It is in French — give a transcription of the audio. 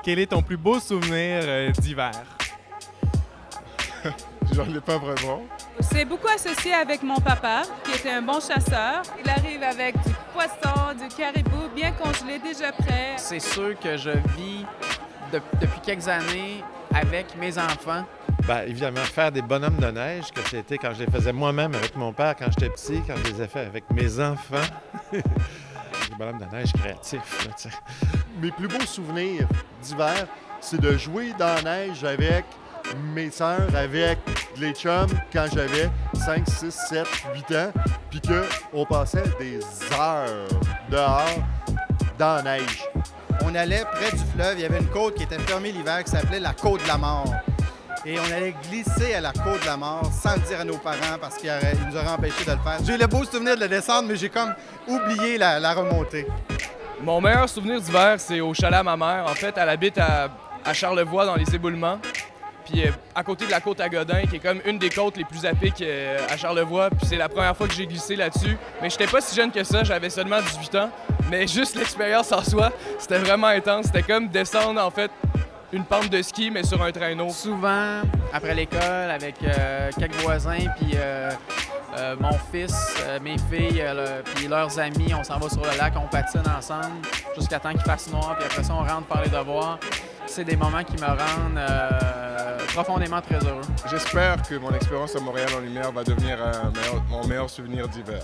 Quel est ton plus beau souvenir d'hiver? J'en ai pas vraiment. C'est beaucoup associé avec mon papa, qui était un bon chasseur. Il arrive avec du poisson, du caribou, bien congelé, déjà prêt. C'est sûr que je vis depuis quelques années avec mes enfants. Bien, évidemment, faire des bonhommes de neige, que c'était quand je les faisais moi-même avec mon père quand j'étais petit, quand je les ai fait avec mes enfants. Des bonhommes de neige créatifs, là, tu sais. Mes plus beaux souvenirs d'hiver, c'est de jouer dans la neige avec mes sœurs, avec les chums quand j'avais 5, 6, 7, 8 ans, puis qu'on passait des heures dehors dans la neige. On allait près du fleuve, il y avait une côte qui était fermée l'hiver qui s'appelait la Côte de la Mort. Et on allait glisser à la Côte de la Mort sans le dire à nos parents parce qu'ils nous auraient empêché de le faire. J'ai le beau souvenir de la descente, mais j'ai comme oublié la remontée. Mon meilleur souvenir d'hiver, c'est au chalet à ma mère. En fait, elle habite à Charlevoix, dans les Éboulements. Puis à côté de la côte à Godin, qui est comme une des côtes les plus à pic à Charlevoix. Puis c'est la première fois que j'ai glissé là-dessus. Mais j'étais pas si jeune que ça, j'avais seulement 18 ans. Mais juste l'expérience en soi, c'était vraiment intense. C'était comme descendre, en fait, une pente de ski, mais sur un traîneau. Souvent, après l'école, avec quelques voisins, puis mon fils, mes filles, puis leurs amis, on s'en va sur le lac, on patine ensemble jusqu'à temps qu'il fasse noir, puis après ça, on rentre par les devoirs. C'est des moments qui me rendent profondément très heureux. J'espère que mon expérience à Montréal en lumière va devenir mon meilleur souvenir d'hiver.